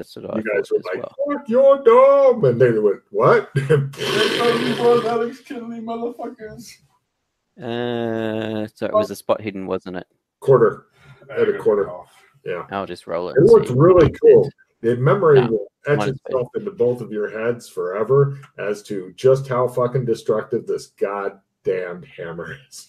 That's what I You thought guys were as like, well. fuck, you're dumb. And they went, what? Alex, kill me, motherfuckers. So it was a spot hidden, wasn't it? Quarter. At a quarter. Yeah. I'll just roll it. It looked really cool. The memory will etch might as itself into both of your heads forever as to just how fucking destructive this goddamn hammer is.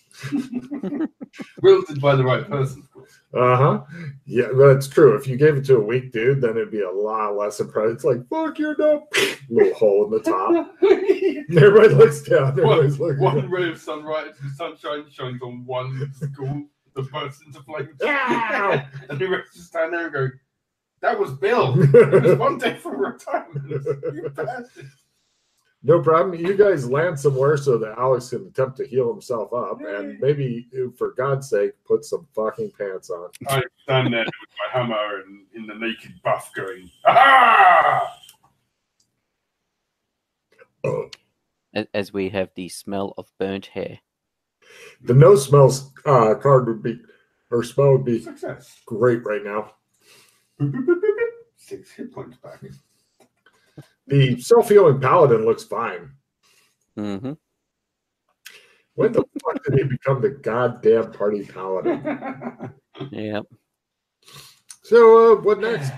Wielded by the right person, of course. Uh-huh. Yeah, that's true. If you gave it to a weak dude, then it'd be a lot less impressive. It's like, fuck, you're dumb. Little hole in the top. Everybody looks down. Everybody's looking one ray of sunshine shines on one school that bursts into flames. Ow! And the rest just stand there and go, that was Bill. It was one day for retirement. You bastard. No problem. You guys land somewhere so that Alex can attempt to heal himself up, and maybe, for God's sake, put some fucking pants on. I stand there with my hammer and in the naked buff going, ah! As we have the smell of burnt hair. The no smells card would be, or spell would be Success. Great right now. 6 hit points back. The self-healing paladin looks fine. Mm-hmm. When the fuck did he become the goddamn party paladin? Yep. So, what next?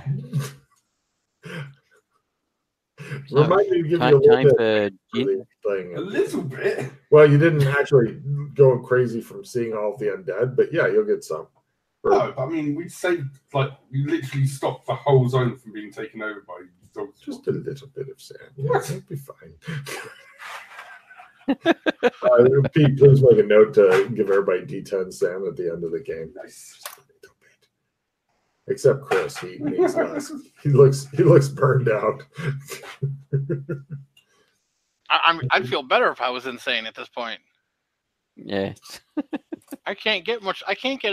So, Remind me to give time you a little bit for of gin. thing. A little bit. Well, you didn't actually go crazy from seeing all of the undead, but yeah, you'll get some. No, I mean, we saved, like, we literally stopped the whole zone from being taken over by dogs. Just a little bit of sand. Yeah, What? it'll be fine. Pete, please make a note to give everybody D10 sand at the end of the game. Nice. Just a little bit. Except Chris, he needs less. He looks burned out. I'd feel better if I was insane at this point. Yeah. I can't get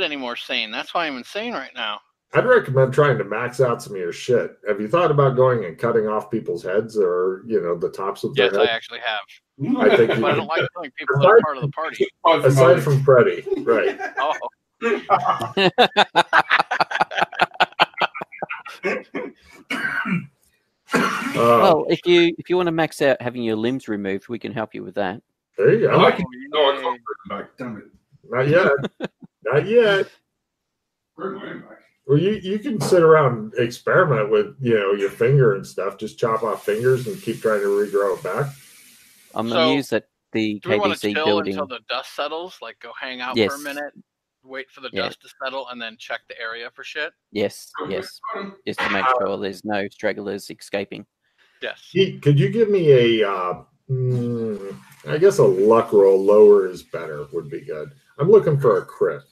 any more sane. That's why I'm insane right now. I'd recommend trying to max out some of your shit. Have you thought about going and cutting off people's heads or, the tops of their Yes, heads? I actually have. I think But I don't like killing people that are part of the party. Aside from Freddy, right. Oh. Well, if you want to max out having your limbs removed, we can help you with that. There you go. I can go back. Damn it. Not yet. Not yet. Bring my own back. Well, you can sit around and experiment with, your finger and stuff. Just chop off fingers and keep trying to regrow it back. I'm So, amused that the Do we want to KBC chill building. until the dust settles? Like, go hang out Yes. for a minute, wait for the Yeah. dust to settle, and then check the area for shit? Yes, just to make sure there's no stragglers escaping. Yes. Pete, could you give me I guess a luck roll lower is better would be good. I'm looking for a crit.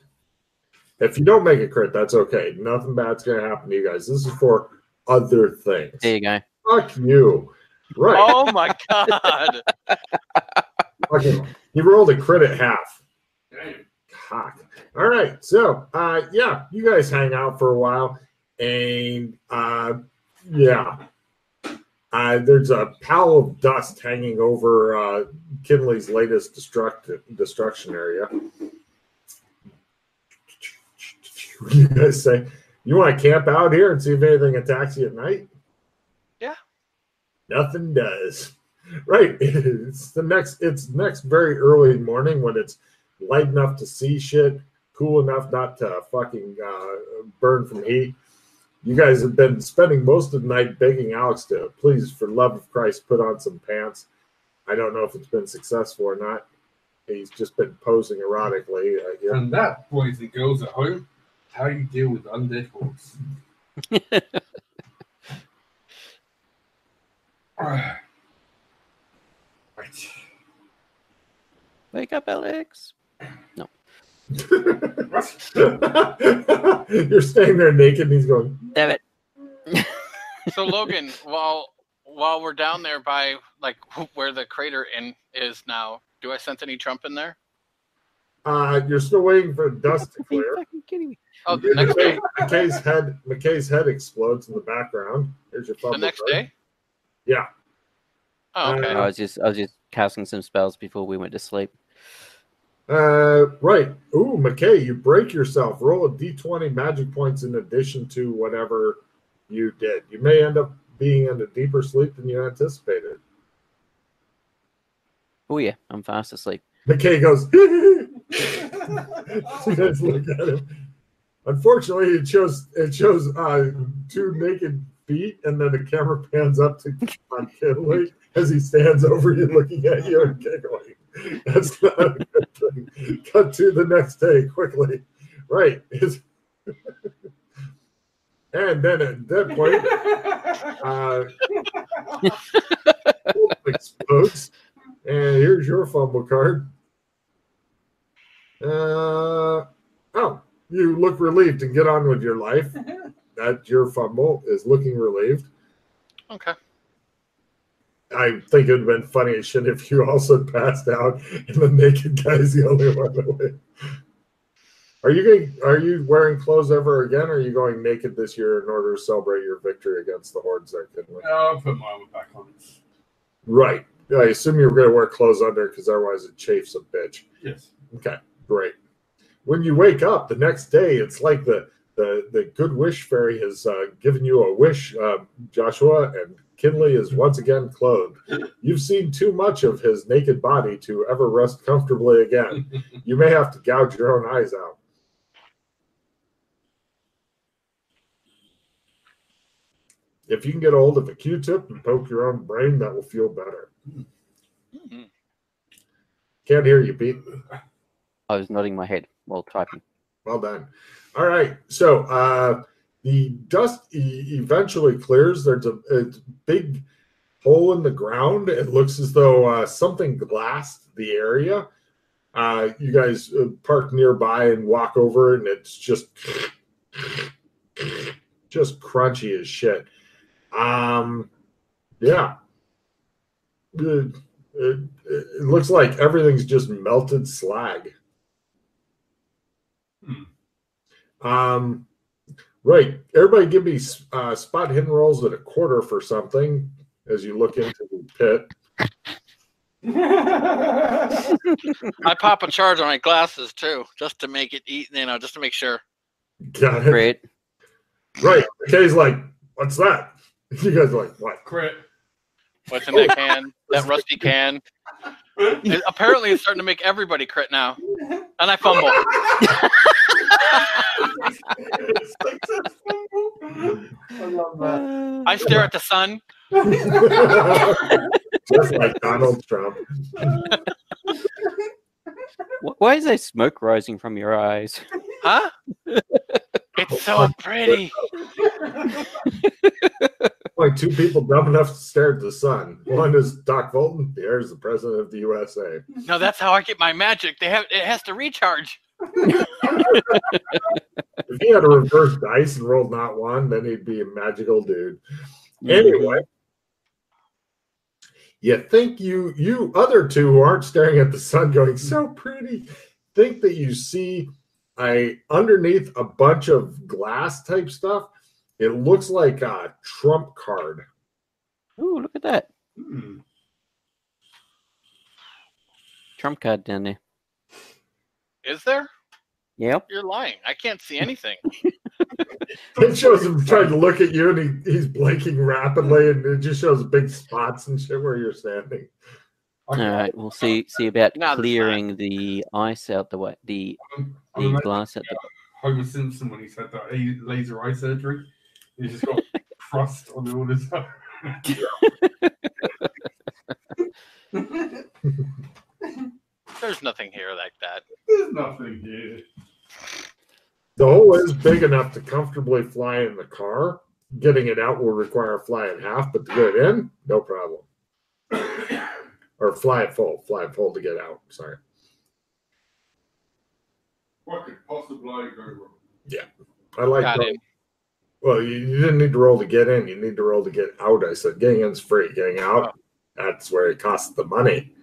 If you don't make a crit, that's okay. Nothing bad's going to happen to you guys. This is for other things. There you go. Fuck you. Right. Oh my god! Okay. He rolled a crit at half. Cock. All right. So, you guys hang out for a while. And, there's a pile of dust hanging over Kinley's latest destruction area. You guys say, you want to camp out here and see if anything attacks you at night? Yeah. Nothing does. Right. It's next very early morning when it's light enough to see shit, cool enough not to fucking burn from heat. You guys have been spending most of the night begging Alex to, please, for the love of Christ, put on some pants. I don't know if it's been successful or not. He's just been posing erotically. And that, boys and girls at home, how you deal with undead hordes. Right. Wake up, Alex. No. You're staying there naked and he's going, Damn it. So Logan, while we're down there by like where the crater is now, do I sense any Trump in there? you're still waiting for dust to Are you clear. fucking kidding me? Oh, the next day. McKay's head explodes in the background. Here's your The next day. Yeah. Oh, okay. I was just casting some spells before we went to sleep. Right. Ooh, McKay, you break yourself. Roll a d20 magic points in addition to whatever You did. You may end up being in a deeper sleep than you anticipated. Oh yeah, I'm fast asleep. McKay goes, you guys look at him. Unfortunately, it shows two naked feet, and then the camera pans up to Kinley as he stands over you, looking at you and giggling. That's not a good thing. Cut to the next day quickly. Right. And then at that point, explodes. And here's your fumble card. Oh, you look relieved and get on with your life. That your fumble is looking relieved. Okay. I think it would have been funny as shit if you also passed out and the naked guy's the only one away. Are you wearing clothes ever again, or are you going naked this year in order to celebrate your victory against the hordes that couldn't win? I'll put my armor back on. Right. I assume you were going to wear clothes under because otherwise it chafes a bitch. Yes. Okay, great. When you wake up the next day, it's like the good wish fairy has given you a wish, Joshua, and Kinley is once again clothed. You've seen too much of his naked body to ever rest comfortably again. You may have to gouge your own eyes out. If you can get a hold of a Q-tip and poke your own brain, that will feel better. Mm-hmm. Can't hear you, Pete. I was nodding my head while typing. Well done. All right. So the dust eventually clears. There's a big hole in the ground. It looks as though something glassed the area. You guys park nearby and walk over, and it's just crunchy as shit. Yeah. It looks like everything's just melted slag. Right. Everybody give me spot hidden rolls at a quarter for something as you look into the pit. I pop a charge on my glasses too, just to make it just to make sure. Got it. Great. Right. Kay's like, what's that? You guys are like, what? Crit. What's in that can? That rusty can. Apparently, it's starting to make everybody crit now. And I fumble. I love that. I stare at the sun. Just like Donald Trump. Why is there smoke rising from your eyes? Huh? It's so pretty. Like two people dumb enough to stare at the sun. One is Doc Fulton, the other is the president of the USA. No, that's how I get my magic. It has to recharge. If he had a reverse dice and rolled not one, then he'd be a magical dude. Anyway, you think you other two who aren't staring at the sun going, so pretty, think that you see underneath a bunch of glass type stuff, it looks like a trump card. Ooh, look at that. Hmm. Trump card down there. Is there? Yep. You're lying. I can't see anything. It shows him trying to look at you, and he's blinking rapidly, and it just shows big spots and shit where you're standing. All right, we'll see about No, that's clearing the ice out the way, the glass out the way. Homer Simpson when he said that laser eye surgery. He's just got crust on all his There's nothing here like that. There's nothing here. The hole is big enough to comfortably fly in the car. Getting it out will require a fly in half, but to get it in, no problem. Or fly it full to get out. Sorry. What could possibly go wrong? Yeah, I like Got that. it. Well, you didn't need to roll to get in. You need to roll to get out. I said getting in's free. Getting out, that's where it costs the money.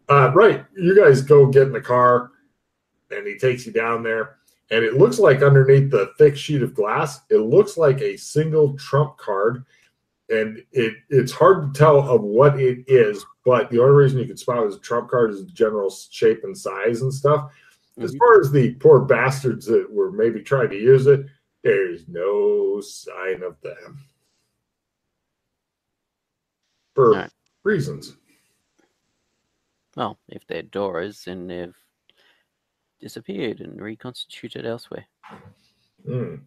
Right. You guys go get in the car, and he takes you down there. And it looks like underneath the thick sheet of glass, it looks like a single trump card. And it's hard to tell of what it is, but the only reason you can spot it as a trump card is the general shape and size and stuff. As far as the poor bastards that were maybe trying to use it, There's no sign of them. For No. reasons. Well, if they're Doras, then they've disappeared and reconstituted elsewhere. Mm.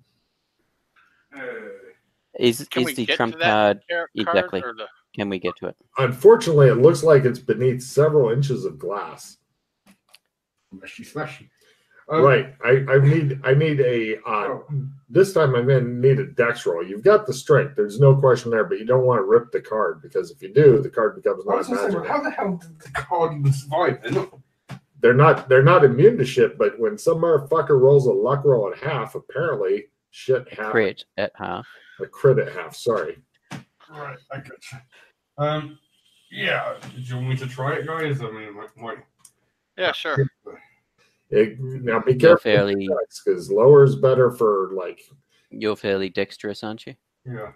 Is Can we the get trump to that card exactly? exactly? Can we get to it? Unfortunately, it looks like it's beneath several inches of glass. Smashy. Right. I need a this time I'm gonna need a dex roll. You've got the strength, there's no question there, but you don't want to rip the card, because if you do, the card becomes not magical. How the hell did the card even survive? They're not immune to shit, but when some motherfucker rolls a luck roll at half, apparently shit happens. Crit at half. A crit at half, sorry. Right, I got you. Yeah, did you want me to try it, guys? I mean, Yeah, sure. Now be careful, because lower is better for like. You're fairly dexterous, aren't you? Yeah.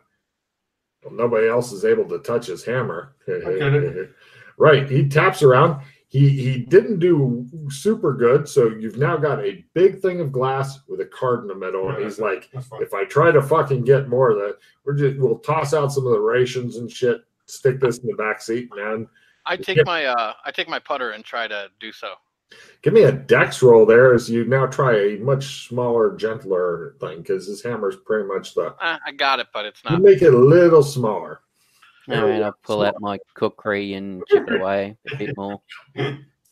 Well, nobody else is able to touch his hammer. I get it. Right, he taps around. He didn't do super good, so you've now got a big thing of glass with a card in the middle, and he's like, if I try to fucking get more of that, we'll toss out some of the rations and shit, stick this in the back seat, man. I take my putter and try to do so. Give me a dex roll there as you now try a much smaller, gentler thing, because his hammer's pretty much the. I got it, but it's not. You make it a little smaller. All right, I'll pull out my cookery and chip it away a bit more.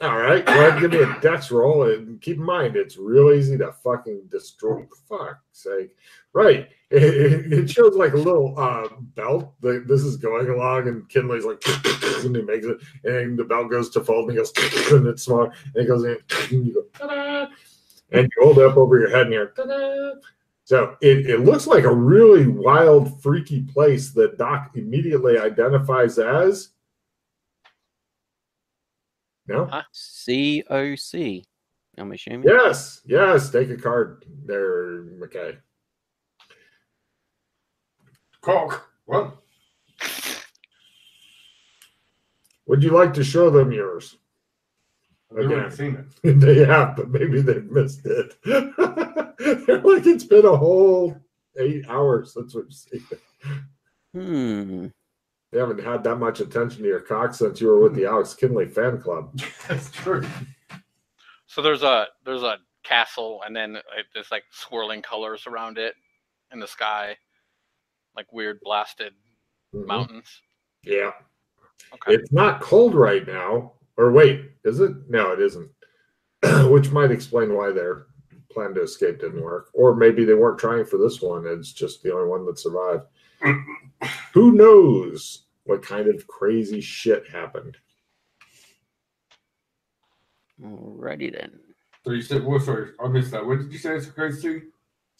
All right, go ahead and give me a dex roll, and keep in mind it's real easy to fucking destroy. Fuck's sake! Right, it shows like a little belt. This is going along, and Kinley's like, and he makes it, and the belt goes to fold, and he goes, and it's smaller, and it goes in, and you go, ta-da! And you hold it up over your head, and you're, ta-da! So it looks like a really wild, freaky place that Doc immediately identifies as. No? COC, I'm assuming. Yes. Take a card there, McKay. Cock. What? Would you like to show them yours? I've never seen it. They have, but maybe they've missed it. They're like, it's been a whole 8 hours since we've seen it. They haven't had that much attention to your cock since you were with the Alex Kinley fan club. That's true. So there's a castle, and then there's like swirling colors around it in the sky, like weird blasted mountains. Yeah. Okay. It's not cold right now. Or wait, is it? No, it isn't. Which might explain why their plan to escape didn't work. Or maybe they weren't trying for this one. It's just the only one that survived. Who knows what kind of crazy shit happened? Alrighty then. So you said, well, sorry, I missed that. What did you say it's supposed to?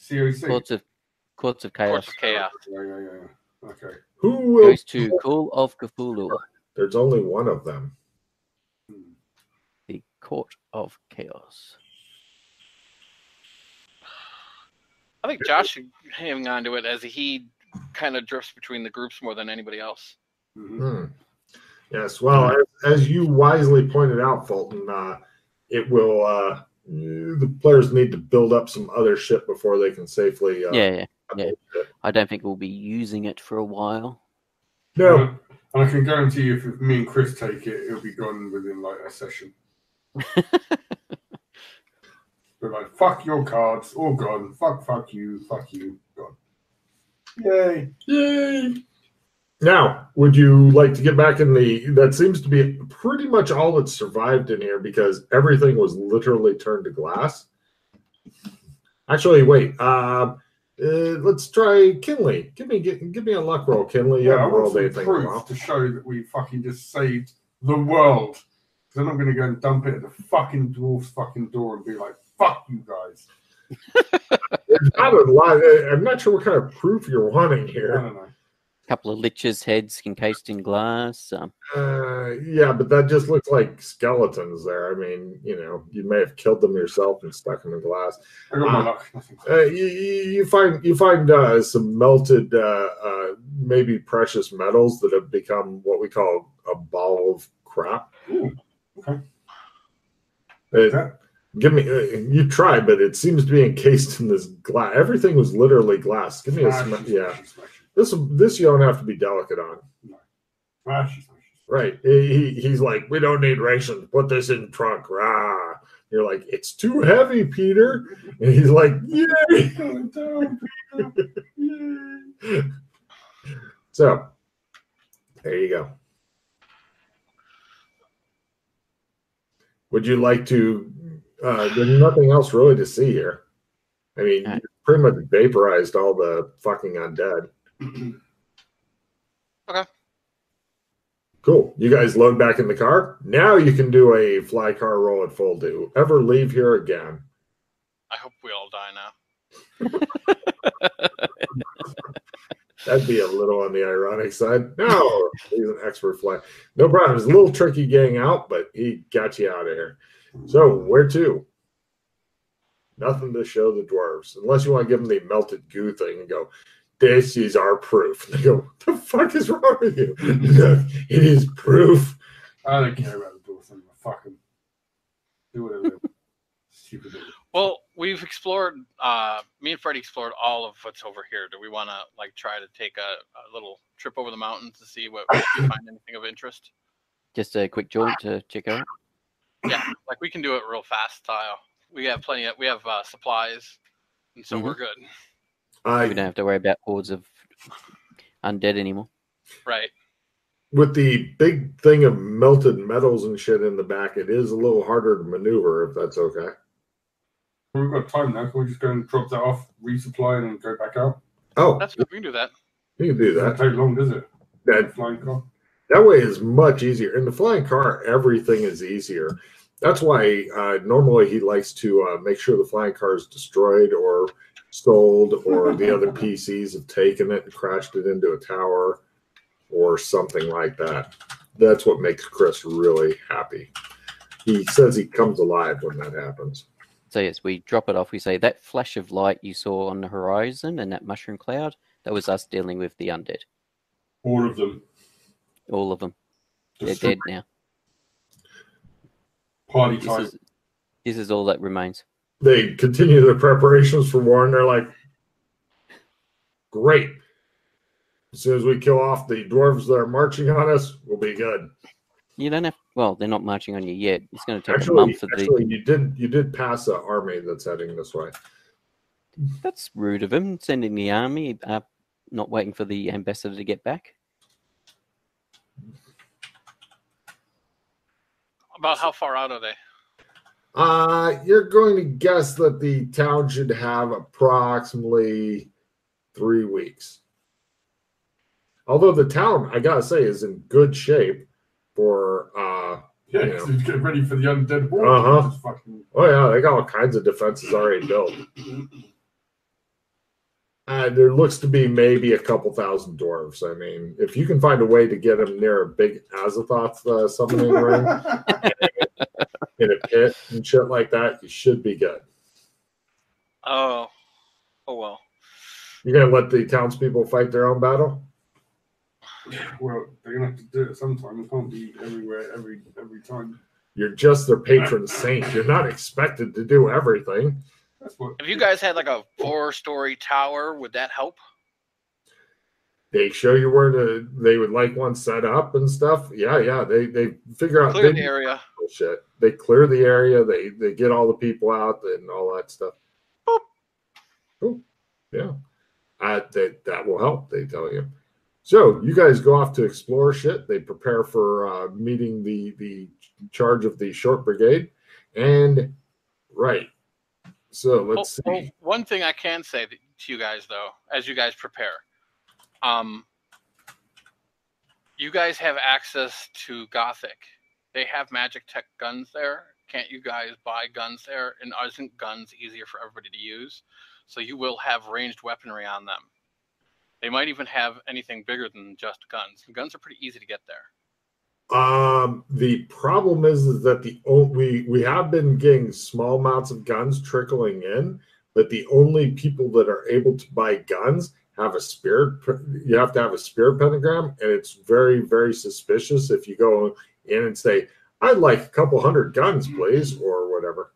COC? Courts of Chaos. Courts of Chaos. Yeah. Okay. Who will goes to Call of Cthulhu? There's only one of them. The Court of Chaos. I think Josh should hang on to it, as he kind of drifts between the groups more than anybody else. Yes, well, as you wisely pointed out, Fulton, it will. The players need to build up some other shit before they can safely. Yeah. I don't think we'll be using it for a while. No, and I can guarantee you, if me and Chris take it, it'll be gone within like a session. We're like, fuck your cards, all gone. Fuck you, gone. Yay! Now, would you like to get back in the? That seems to be pretty much all that survived in here, because everything was literally turned to glass. Actually, wait. Let's try Kinley. Give me a luck roll, Kinley. Yeah, I want some proof to show that we fucking just saved the world. Because I'm not going to go and dump it at the fucking dwarf's fucking door and be like, fuck you guys. There's not a lot. I'm not sure what kind of proof you're wanting here. I don't know. A couple of lich's heads encased in glass. Yeah, but that just looks like skeletons there. I mean, you may have killed them yourself and stuck them in glass. I got my luck. You find some melted, maybe precious metals that have become what we call a ball of crap. Ooh, okay. Give me. You try, but it seems to be encased in this glass. Everything was literally glass. Give me yeah. This you don't have to be delicate on. No. Right. He's like, we don't need rations. Put this in the trunk. Rah. You're like, it's too heavy, Peter. And he's like, yay. Going down, Peter. Yay. So, there you go. Would you like to? There's nothing else really to see here. I mean, you pretty much vaporized all the fucking undead. Okay. Cool. You guys load back in the car. Now you can do a fly car roll at full. Do ever leave here again? I hope we all die now. That'd be a little on the ironic side. No, he's an expert fly. No problem. It's a little tricky getting out, but he got you out of here. So where to? Nothing to show the dwarves, unless you want to give them the melted goo thing and go, this is our proof. And they go, what the fuck is wrong with you? It is proof. I don't care about the dwarves anymore. Fuck them. Do whatever. Stupid. Well, we've explored, me and Freddie explored all of what's over here. Do we want to like try to take a little trip over the mountains to see if we find anything of interest? Just a quick jaunt to check out. Yeah, like we can do it real fast style. We have plenty of, supplies, and so we're good. We don't have to worry about hordes of undead anymore. Right. With the big thing of melted metals and shit in the back, it is a little harder to maneuver, if that's okay. We've got time now. Can we just go and drop that off, resupply, and then go back out? Oh, that's good. We can do that. You can do that. Doesn't take long, does it? That flying car. That way is much easier. In the flying car, everything is easier. That's why normally he likes to make sure the flying car is destroyed or sold, or the other PCs have taken it and crashed it into a tower or something like that. That's what makes Chris really happy. He says he comes alive when that happens. So yes, we drop it off. We say that flash of light you saw on the horizon and that mushroom cloud, that was us dealing with the undead. All of them. All of them. They're dead now. Party time. This is all that remains. They continue their preparations for war, and they're like, great. As soon as we kill off the dwarves that are marching on us, we'll be good. You don't have. Well, they're not marching on you yet. It's going to take a month for you did pass an army that's heading this way. That's rude of him, sending the army, not waiting for the ambassador to get back. About how far out are they? You're going to guess that the town should have approximately 3 weeks. Although the town, I gotta say, is in good shape for to get ready for the undead war. Oh yeah, they got all kinds of defenses already built. There looks to be maybe a couple thousand dwarves. I mean, if you can find a way to get them near a big Azathoth summoning ring in a pit and shit like that, you should be good. Oh well. You're gonna let the townspeople fight their own battle? Well, they're gonna have to do it sometime. It can't be everywhere every time. You're just their patron saint. You're not expected to do everything. If you guys had like a 4-story tower, would that help? They show you where they would like one set up and stuff. Yeah. They figure out clear the area. Shit. They clear the area. They get all the people out and all that stuff. Boop. Cool. Yeah. That will help, they tell you. So you guys go off to explore shit. They prepare for meeting the charge of the short brigade. And right. So let's see. Well, one thing I can say to you guys, though, as you guys prepare, you guys have access to Gothic. They have magic tech guns there. Can't you guys buy guns there? And isn't guns easier for everybody to use? So you will have ranged weaponry on them. They might even have anything bigger than just guns. Guns are pretty easy to get there. The problem is that we have been getting small amounts of guns trickling in, but the only people that are able to buy guns have a spirit. You have to have a spirit pentagram, and it's very, very suspicious if you go in and say, "I'd like a couple hundred guns, please," or whatever.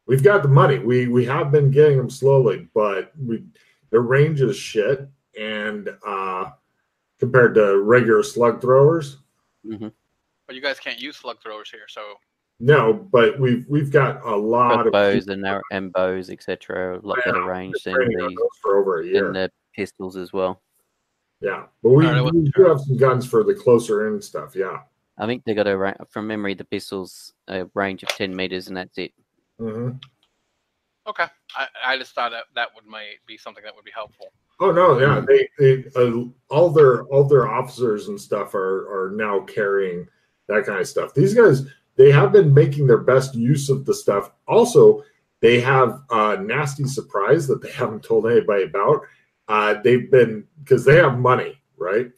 We've got the money. We have been getting them slowly, but the range is shit, and compared to regular slug throwers. Mm-hmm. But you guys can't use slug throwers here, so No, but we've got a lot of bows and bows, etc. A lot better range than training on those for over a year. than the pistols as well. Yeah, but we Alright, do have some guns for the closer in stuff. Yeah. I think they got from memory, the pistols a range of 10 meters, and that's it. Mm-hmm. okay. I just thought that might be something that would be helpful. Oh no, yeah, they all their officers and stuff are now carrying that kind of stuff. These guys, they have been making their best use of the stuff. Also, they have a nasty surprise that they haven't told anybody about. They've been, because they have money, right?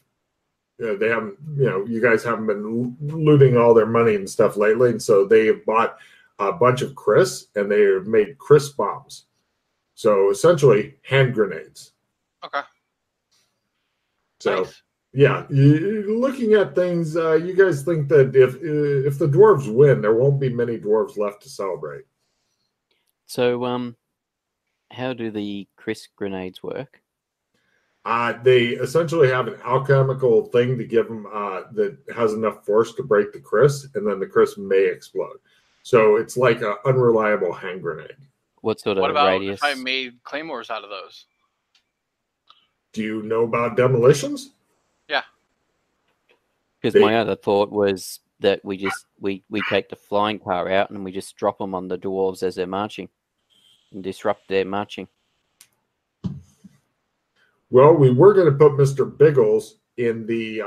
They haven't, you guys haven't been looting all their money and stuff lately, and so they have bought a bunch of Chris, and they have made Chris bombs. So essentially, hand grenades. Okay. So. Nice. Yeah, looking at things, you guys think that if the dwarves win, there won't be many dwarves left to celebrate. So, how do the Chris grenades work? They essentially have an alchemical thing to give them that has enough force to break the Chris, and then the Chris may explode. So it's like an unreliable hand grenade. What sort of What about radius? if I made claymores out of those? Do you know about demolitions? Yeah. Because my other thought was that we take the flying car out and we just drop them on the dwarves as they're marching and disrupt their marching. Well, we were going to put Mr. Biggles in the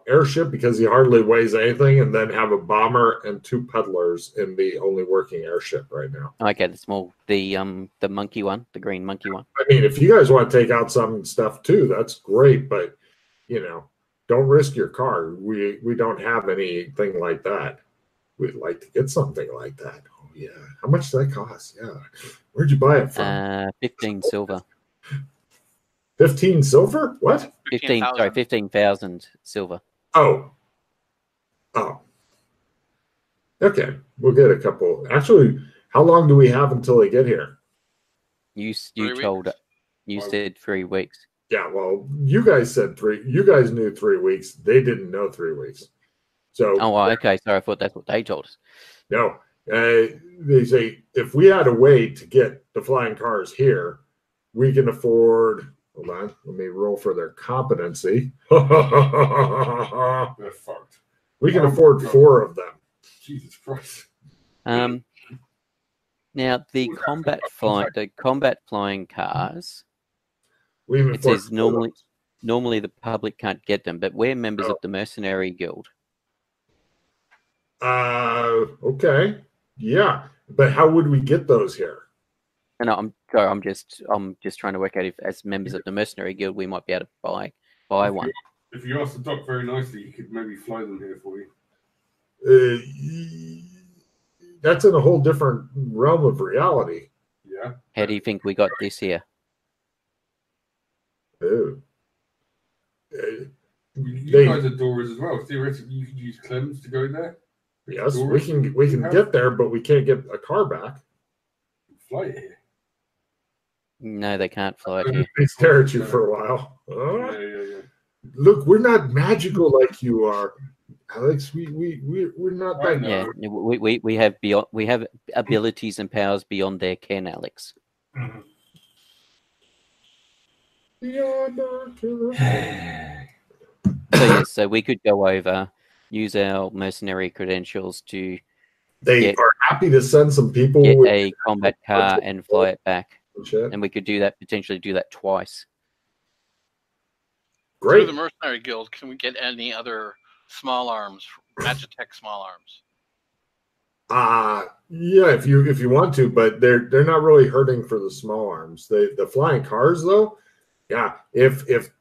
airship because he hardly weighs anything, and then have a bomber and 2 peddlers in the only working airship right now. Okay, the monkey one, the green monkey one. I mean, if you guys want to take out some stuff too, that's great, but don't risk your car. We don't have anything like that. We'd like to get something like that. Oh yeah. How much does that cost? Yeah. Where'd you buy it from? 15 silver. 15 silver? What? 15,000 silver. Oh. Okay. We'll get a couple. Actually, how long do we have until they get here? You 3 told weeks? you said 3 weeks. Yeah, well, you guys said 3. You guys knew 3 weeks. They didn't know 3 weeks. So. Oh, well, okay. Sorry, I thought that's what they told us. No. They say if we had a way to get the flying cars here, we can afford. Hold on, let me roll for their competency. They're fucked. We can afford 4 of them. Jesus Christ. Now the combat flying cars. It says normally the public can't get them, but we're members of the Mercenary Guild. Okay. Yeah, but how would we get those here? No, I'm sorry. I'm just trying to work out if, as members of the Mercenary Guild, we might be able to buy one. If you ask the doc very nicely, you could maybe fly them here for you. That's in a whole different realm of reality. Yeah. How do you think we got this here? Oh. You guys are doors as well. Theoretically, you could use Clems to go there. Yes, we can get there, but we can't get a car back. Fly it here. No, they can't fly it here. They stare at you for a while. Yeah. Look, we're not magical like you are, Alex. We're not that. Yeah, we have abilities and powers beyond their ken, Alex. Mm-hmm. So we could go over, use our mercenary credentials to They are happy to send some people get with a combat car and fly it back, shit. and we could potentially do that twice. Great. Through the Mercenary Guild, can we get any other small arms, Magitech small arms? Yeah, if you want to, but they're not really hurting for the small arms. The flying cars though, yeah. If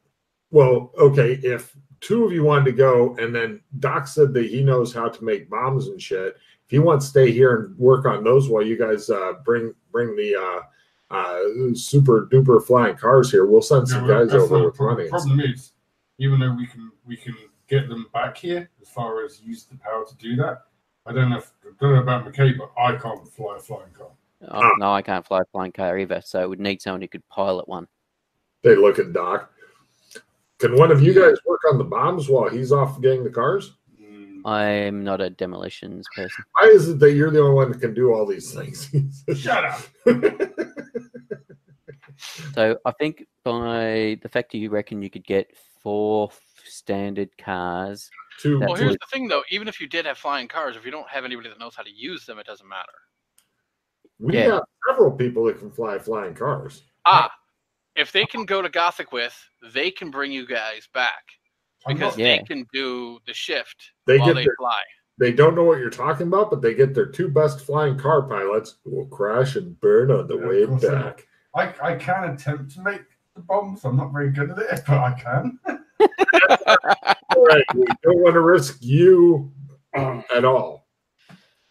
2 of you wanted to go, and then Doc said that he knows how to make bombs and shit. If you want to stay here and work on those while you guys bring the super duper flying cars here, we'll send some guys over with money. The problem is, even though we can get them back here, as far as use the power to do that, I don't know about McKay, but I can't fly a flying car. No, I can't fly a flying car either, so it would need someone who could pilot one. They look at Doc. Can one of you guys work on the bombs while he's off getting the cars? I'm not a demolitions person. Why is it that you're the only one that can do all these things? Shut up. So I think by the factor you reckon you could get 4 standard cars. Well, here's the thing, though. Even if you did have flying cars, if you don't have anybody that knows how to use them, it doesn't matter. We have several people that can fly flying cars. If they can go to Gothic with, they can bring you guys back. Because they can do the shift while they fly. They don't know what you're talking about, but they get their 2 best flying car pilots who will crash and burn on the way back. I can attempt to make the bombs. I'm not very good at it, but I can. All right, we don't want to risk you at all.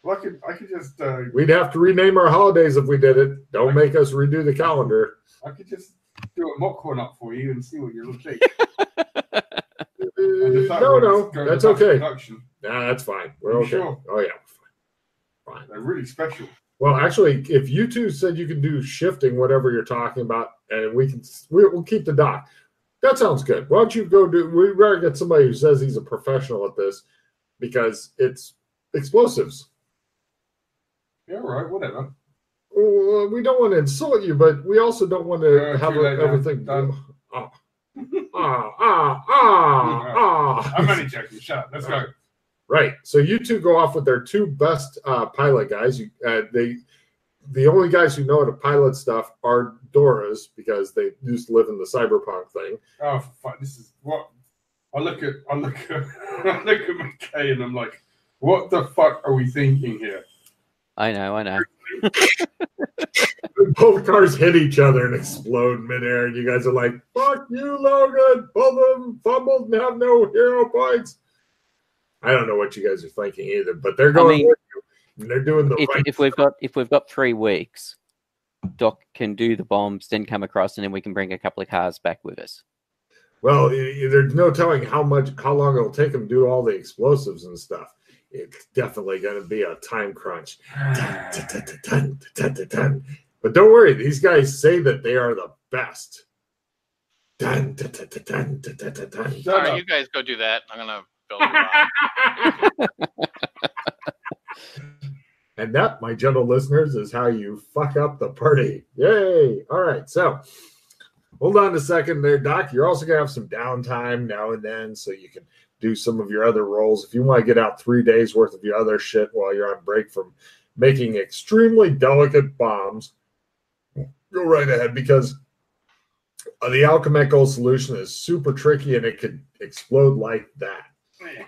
Well, I could just... We'd have to rename our holidays if we did it. Don't make us redo the calendar. I could just do a mock one up for you and see what you would think. No, that's okay. Nah, that's fine. We're okay. Sure? Oh, yeah. Fine. They're really special. Well, actually, if you two said you can do shifting, whatever you're talking about, and we'll keep the dock. That sounds good. Why don't you go do? We better get somebody who says he's a professional at this, because it's explosives. Yeah, right. Whatever. Well, we don't want to insult you, but we also don't want to have everything done. I'm only joking. Shut up. Let's go. Right. So you two go off with their 2 best pilot guys. The only guys who know how to pilot stuff are Dora's, because they used to live in the cyberpunk thing. Oh, fuck! This is what I look at. I look at McKay and I'm like, what the fuck are we thinking here? I know. Both cars hit each other and explode midair, and you guys are like, fuck you, Logan. Both of them fumbled and have no hero points. I don't know what you guys are thinking either, but they're going with you. And they're doing the right if we've got 3 weeks, Doc can do the bombs, then come across, and then we can bring a couple of cars back with us. Well, there's no telling how long it'll take them to do all the explosives and stuff. It's definitely going to be a time crunch. But don't worry, these guys say that they are the best. All right, you guys go do that. I'm going to build a bomb. And that, my gentle listeners, is how you fuck up the party. Yay! All right, so hold on a second there, Doc. You're also going to have some downtime now and then, so you can do some of your other roles. If you want to get out 3 days worth of your other shit while you're on break from making extremely delicate bombs, go right ahead, because the alchemical solution is super tricky and it could explode like that.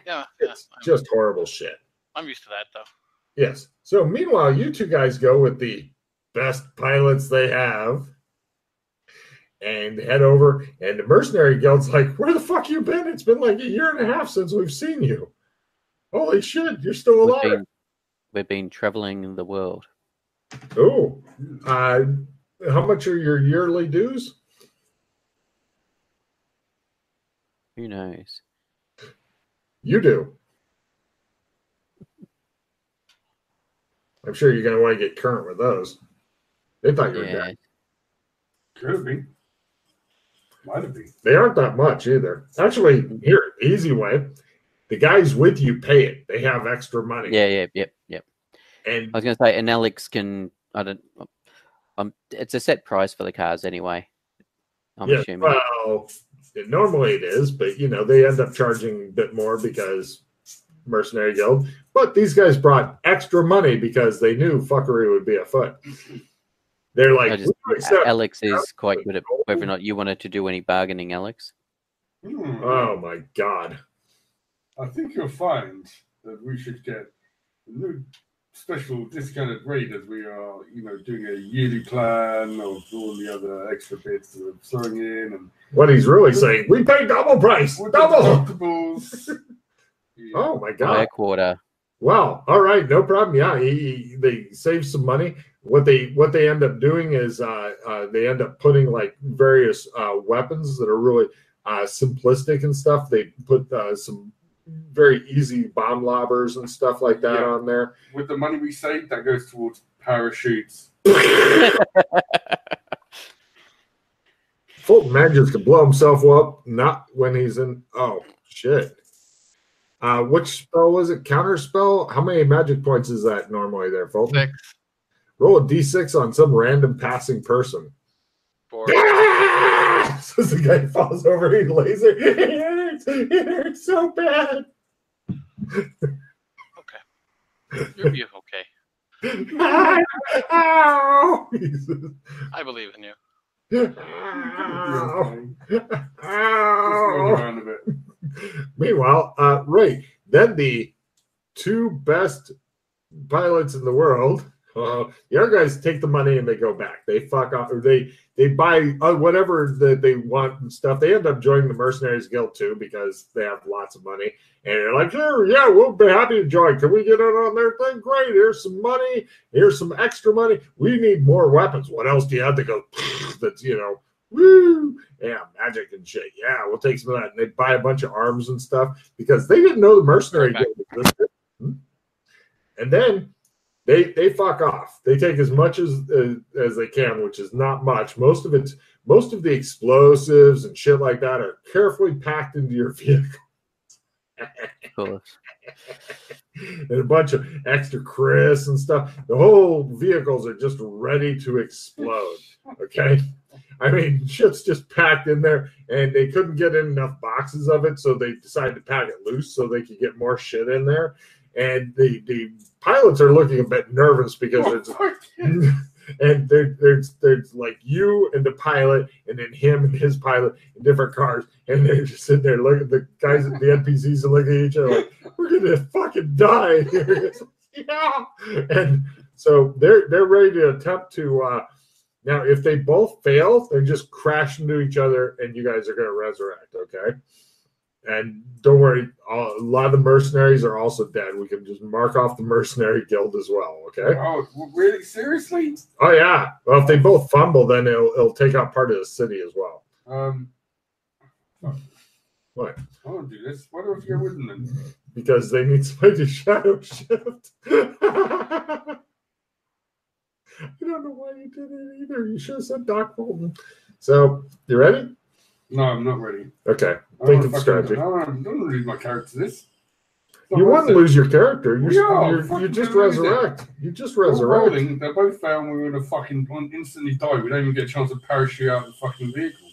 Yeah, it's just horrible shit. I'm used to that, though. Yes. So meanwhile, you two guys go with the best pilots they have and head over, and the mercenary guild's like, where the fuck you been? It's been like 1.5 years since we've seen you. Holy shit, you're still alive. We've been traveling the world. Oh, how much are your yearly dues? Who knows? You do. I'm sure you're going to want to get current with those. They thought you were dead. Could have been. Might have been. They aren't that much either. Actually, here, easy way. The guys with you pay it. They have extra money. Yep. And I was going to say, and Alex can, it's a set price for the cars anyway. I'm assuming. Well, normally it is, but, they end up charging a bit more because Mercenary Guild. But these guys brought extra money because they knew fuckery would be afoot. They're like, Alex is quite good at whether or not you wanted to do any bargaining, Alex. Oh, my God. I think you'll find that we should get a new special discounted rate as we are, doing a yearly plan of all the other extra bits that we're throwing in. And what he's really saying, we pay double price. Double. Oh, my God. By a quarter. Wow. All right. No problem. Yeah. They save some money. What they end up doing is they end up putting like various weapons that are really simplistic and stuff. They put some very easy bomb lobbers and stuff like that on there. With the money we save, that goes towards parachutes, Fulton manages to blow himself up, not when he's in. Oh, shit. Which spell was it? Counter spell? How many magic points is that normally there, Fulton? 6. Roll a d6 on some random passing person. 4. So the guy falls over, he lays it. It hurts so bad. Okay. You're okay. Ow! I believe in you. Ow! Meanwhile, right, then the two best pilots in the world, the other guys take the money and they go back. They fuck off, or they buy whatever that they want and stuff. They end up joining the Mercenaries Guild too because they have lots of money. And they're like, sure, yeah, we'll be happy to join. Can we get in on their thing? Great. Here's some money. Here's some extra money. We need more weapons. What else do you have to go? That's, woo. Yeah, magic and shit. Yeah, we'll take some of that. And they buy a bunch of arms and stuff because they didn't know the Mercenary Guild existed. And then they fuck off. They take as much as they can, which is not much. Most of the explosives and shit like that are carefully packed into your vehicle. Cool. And a bunch of extra Chris and stuff. The whole vehicles are just ready to explode. Okay. I mean, shit's just packed in there, and they couldn't get in enough boxes of it, so they decided to pack it loose so they could get more shit in there. And the pilots are looking a bit nervous because and there's like you and the pilot, and then him and his pilot in different cars, and they're just sitting there looking at the guys at the NPCs and looking at each other like, we're gonna fucking die here. Yeah. And so they're ready to attempt to now if they both fail, they just crash into each other and you guys are gonna resurrect, okay? And don't worry, a lot of the mercenaries are also dead. We can just mark off the Mercenary Guild as well, okay? Oh, really? Seriously? Oh, yeah. Well, if they both fumble, then it'll take out part of the city as well. What? I don't do this. Why don't you go with them then? Because they need somebody to shadow shift. I don't know why you did it either. You should have said Doc Bolton. So, you ready? No, I'm not ready. Okay. Think of strategy. I don't lose my character to this. You wouldn't lose your character. You just resurrect. You just resurrect. Rolling, they both fail and we're going to fucking instantly die. We don't even get a chance to parachute out of the fucking vehicle.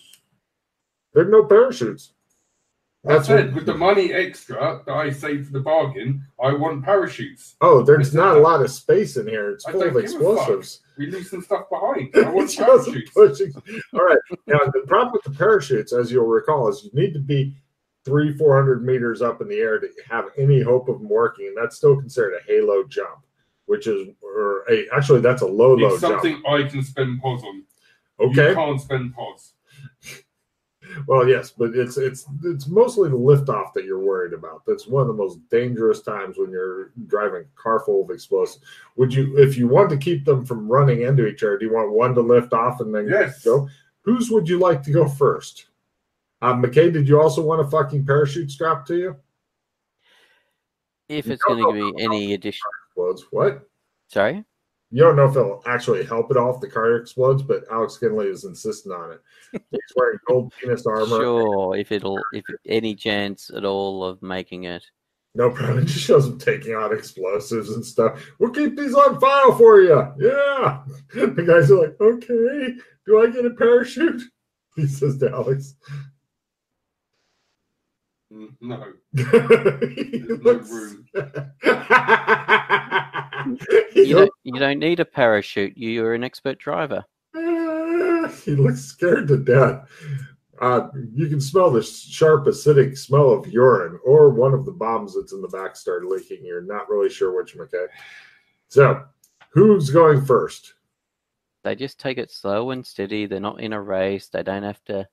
There's no parachutes. That's it. With the money extra that I saved for the bargain, I want parachutes. Oh, there's not a lot of space in here. It's full of explosives. We leave some stuff behind. I want parachutes. All right. Now, the problem with the parachutes, as you'll recall, is you need to be 300-400 meters up in the air to have any hope of them working, and that's still considered a halo jump, which is, actually, that's a low jump. Something I can spend pos on. Okay. You can't spend pos. Well, yes, but it's mostly the liftoff that you're worried about. That's one of the most dangerous times when you're driving a car full of explosives. Would you, if you want to keep them from running into each other, do you want one to lift off and then go? Whose would you like to go first? McKay, did you also want a fucking parachute strapped to you? If it's going to be any additional explodes, what? Sorry. You don't know if it'll actually help it off the car explodes, but Alex Kinley is insisting on it. He's wearing gold penis armor. Sure, if any chance at all of making it. No problem. It just shows him taking out explosives and stuff. We'll keep these on file for you. Yeah. The guys are like, okay, do I get a parachute? He says to Alex. No. No room. You don't need a parachute. You're an expert driver. He looks scared to death. You can smell the sharp acidic smell of urine, or one of the bombs that's in the back started leaking. You're not really sure which, McKay. So, who's going first? They just take it slow and steady. They're not in a race. They don't have to.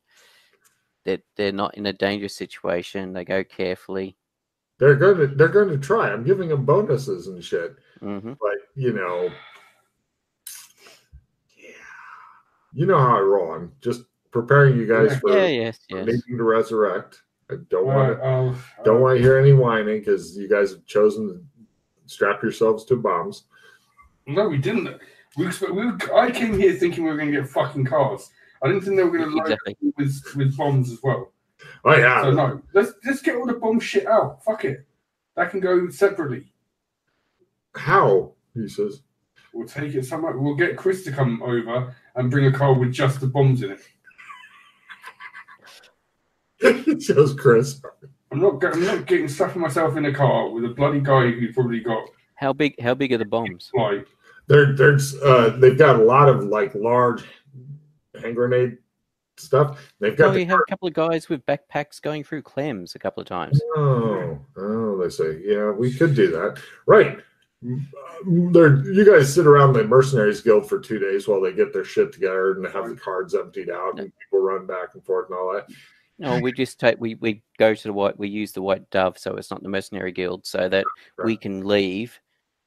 They're not in a dangerous situation. They go carefully. They're going to try. I'm giving them bonuses and shit. Mm-hmm. But you know how I roll. I'm just preparing you guys for needing to resurrect. I don't want to hear any whining because you guys have chosen to strap yourselves to bombs. No, we didn't. I came here thinking we were going to get fucking cars. I didn't think they were going to load with bombs as well. Oh yeah. So no, let's get all the bomb shit out. Fuck it. That can go separately. How? He says. We'll take it somewhere. We'll get Chris to come over and bring a car with just the bombs in it. It shows Chris. I'm not getting stuffing myself in a car with a bloody guy who's probably got. How big are the bombs? Like, they've got a lot of like large hand grenade stuff. They've got. You have a couple of guys with backpacks going through clams a couple of times. Oh, they say, yeah, we could do that, right? You guys sit around the Mercenaries Guild for 2 days while they get their shit together and have the cards emptied out and people run back and forth and all that. No, we just we go to we use the White Dove, so it's not the Mercenary Guild, so that we can leave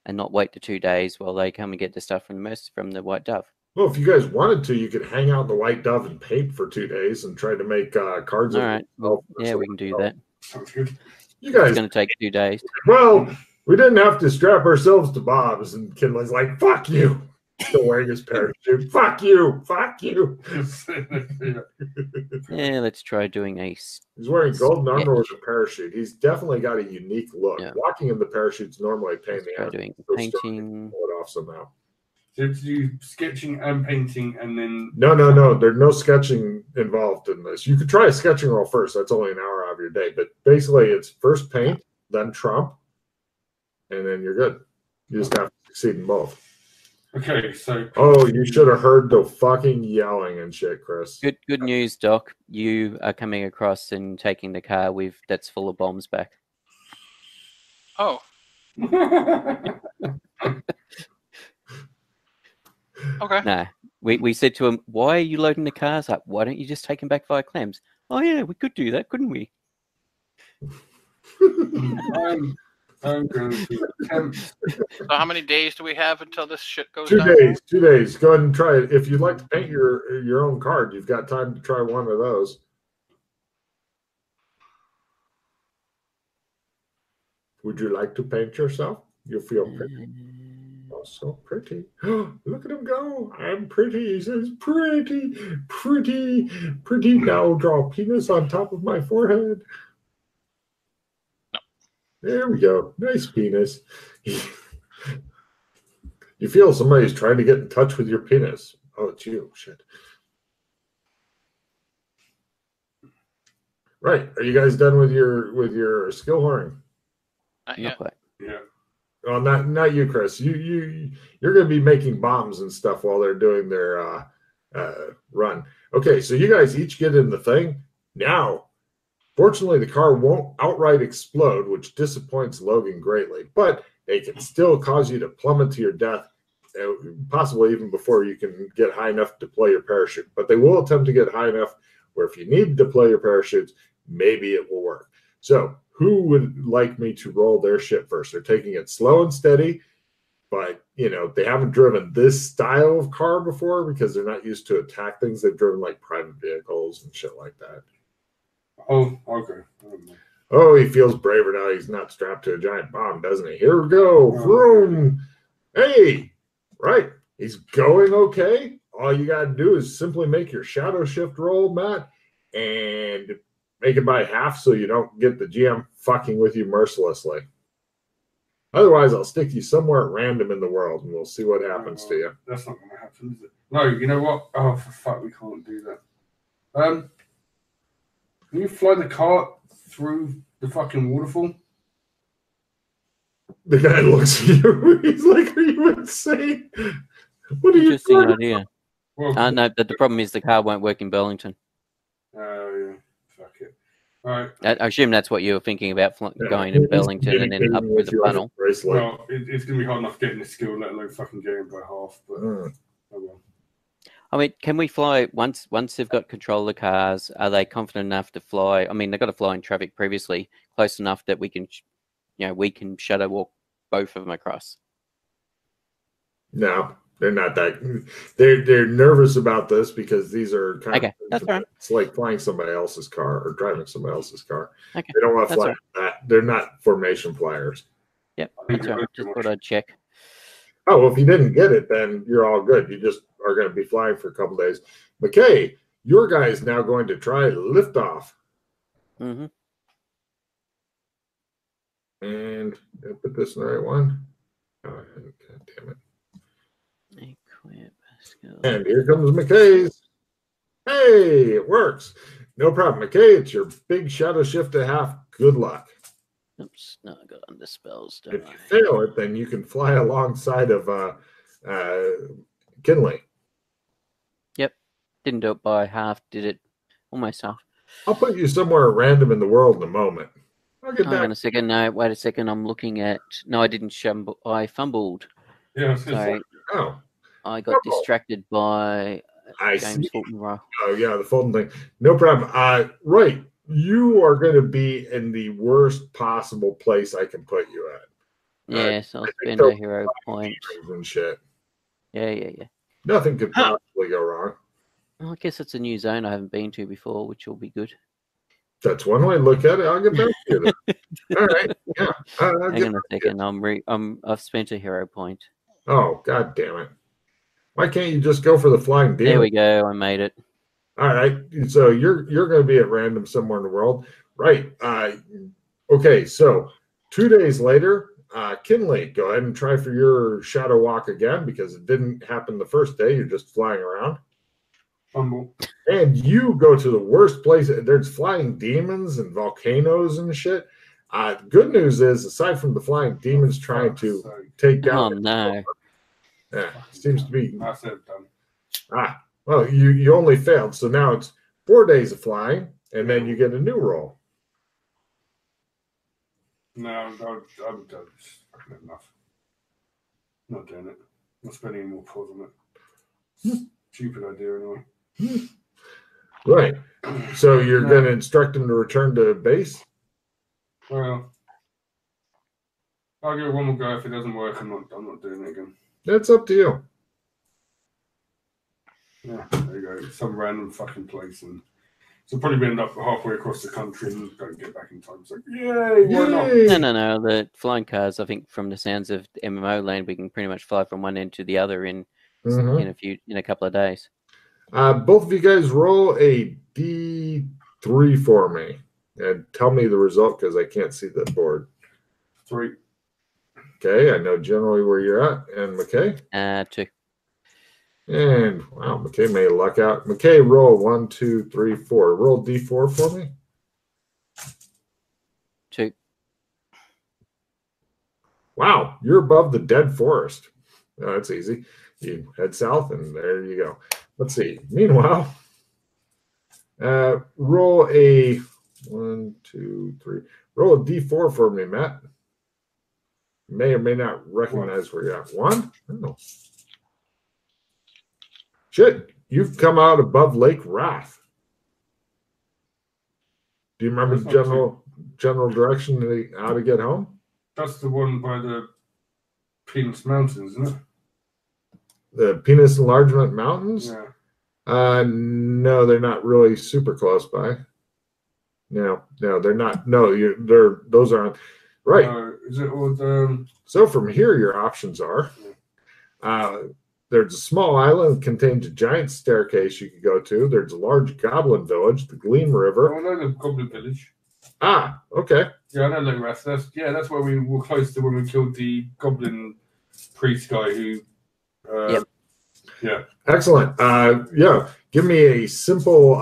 and not wait the 2 days while they come and get the stuff from the White Dove. Well, if you guys wanted to, you could hang out in the White Dove and paint for 2 days and try to make cards. All right. Well, yeah, we can do that. Sounds good. You guys, it's going to take 2 days. Well, we didn't have to strap ourselves to Bob's, and Kinley's like, "Fuck you." Still wearing his parachute. Fuck you. Fuck you. Yeah, let's try doing a. He's wearing golden armor with a parachute. He's definitely got a unique look. Yeah. Walking in the parachute's normally a pain in the ass. Doing painting. Pull it off somehow. So to do sketching and painting, and then no. There's no sketching involved in this. You could try a sketching roll first. That's only an hour out of your day. But basically, it's first paint, then trump, and then you're good. You just have to succeed in both. Okay, so. Oh, you should have heard the fucking yelling and shit, Chris. Good news, Doc. You are coming across and taking the car that's full of bombs back. Oh. Okay. Nah, we said to him, "Why are you loading the cars up? Why don't you just take them back via clams?" Oh yeah, we could do that, couldn't we? I'm going to attempt. So how many days do we have until this shit goes 2 down? days. 2 days. Go ahead and try it. If you'd like to paint your own card, you've got time to try one of those. Would you like to paint yourself? You'll feel pretty. Oh, so pretty. Look at him go. I'm pretty. He says, pretty, pretty, pretty. Now draw a penis on top of my forehead. There we go. Nice penis. You feel somebody's trying to get in touch with your penis. Oh, it's you. Shit. Right. Are you guys done with your skill horn? Not yet. Yeah. Well, not you, Chris. You're going to be making bombs and stuff while they're doing their run. Okay, so you guys each get in the thing now. Fortunately, the car won't outright explode, which disappoints Logan greatly, but it can still cause you to plummet to your death, possibly even before you can get high enough to deploy your parachute. But they will attempt to get high enough where if you need to deploy your parachutes, maybe it will work. So who would like me to roll their shit first? They're taking it slow and steady, but, they haven't driven this style of car before because they're not used to attack things. They've driven like private vehicles and shit like that. Oh, okay. Oh, he feels braver now. He's not strapped to a giant bomb, doesn't he? Here we go. Vroom. Hey, right. He's going okay. All you got to do is simply make your shadow shift roll, Matt, and make it by half so you don't get the GM fucking with you mercilessly. Otherwise, I'll stick you somewhere at random in the world, and we'll see what happens to you. That's not going to happen, is it? No, you know what? Oh, for fuck, we can't do that. Can you fly the cart through the fucking waterfall? The guy looks at you. He's like, "Are you insane? What are you doing?" Interesting idea. Well, no, but the problem is the car won't work in Burlington. Oh, yeah. Fuck it. All right. I assume that's what you were thinking about, going to Burlington and then up with the funnel. Well, it's going to be hard enough getting the skill, let alone fucking getting by half. But oh well. I mean, can we fly once they've got control of the cars? Are they confident enough to fly? I mean, they've got to fly in traffic previously, close enough that we can shadow walk both of them across. No, they're not that. They're nervous about this because these are kind of. That's right. It's like flying somebody else's car or driving somebody else's car. Okay. They don't want to fly that. They're not formation flyers. Yep, that's right. Just thought I'd check. Oh, well, if you didn't get it, then you're all good. You just are going to be flying for a couple days. McKay, your guy is now going to try liftoff. Mm-hmm. And I put this in the right one. Oh, God damn it. Equip skill. And here comes McKay's. Hey, it works. No problem, McKay. It's your big shadow shift to half. Good luck. Oops, no, I got under spells. Don't If you fail it, then you can fly alongside of Kinley. Yep. Didn't do it by half, did it almost half. I'll put you somewhere random in the world in a moment. I'll get Hang back. on a second. No, wait a second. I'm looking at. No, I didn't shumble. I fumbled. Yeah, Sorry. Oh. I got distracted by James see. Fulton Rowe. Oh, yeah, the Fulton thing. No problem. Right. You are going to be in the worst possible place I can put you at. Yes, I'll spend a hero point. And shit. Yeah. Nothing could possibly go wrong. Well, I guess it's a new zone I haven't been to before, which will be good. That's one way to look at it. I'll get back to you then. All right. Yeah. Hang on a second. I've spent a hero point. Oh, God damn it. Why can't you just go for the flying demon? There we go. I made it. All right. So you're going to be at random somewhere in the world. Right. Okay. So 2 days later, Kinley, go ahead and try for your shadow walk again because it didn't happen the first day. You're just flying around. Fumble. And you go to the worst place. There's flying demons and volcanoes and shit. Good news is, aside from the flying demons trying to take down. Oh, no. Yeah, seems to be. I said done. Well, you only failed. So now it's 4 days of flying, and then you get a new roll. No, I'm done. Fucking enough. Not doing it. Not spending any more pause on it. Stupid idea anyway. Right. So you're going to instruct him to return to base? Well, I'll give it one more go. If it doesn't work, I'm not doing it again. That's up to you. Yeah, there you go. Some random fucking place, and so probably end up halfway across the country and don't get back in time. It's like, yay, why not? No. The flying cars, I think, from the sounds of MMO land, we can pretty much fly from one end to the other in a couple of days. Both of you guys roll a D3 for me and tell me the result because I can't see the board. 3. Okay, I know generally where you're at. And McKay? 2. And wow, McKay may luck out. McKay, roll 1, 2, 3, 4. Roll D4 for me. 2. Wow, you're above the dead forest. Oh, that's easy. You head south, and there you go. Let's see. Meanwhile, roll a 1, 2, 3. Roll a D4 for me, Matt. May or may not recognize where you're at. 1? Oh. Shit, you've come out above Lake Wrath. Do you remember the general direction how to get home? That's the one by the Penis Mountains, isn't it? The Penis Enlargement Mountains? Yeah. No, they're not really super close by. No, they're not. No, those aren't. Right. Is it all the... So from here, your options are, there's a small island that contains a giant staircase you could go to. There's a large goblin village, the Gleam River. Oh, I know the Goblin Village. Okay. Yeah, I know Lake Wrath. That's where we were close to when we killed the Goblin priest guy who... Yep. Yeah. Excellent. Give me a simple,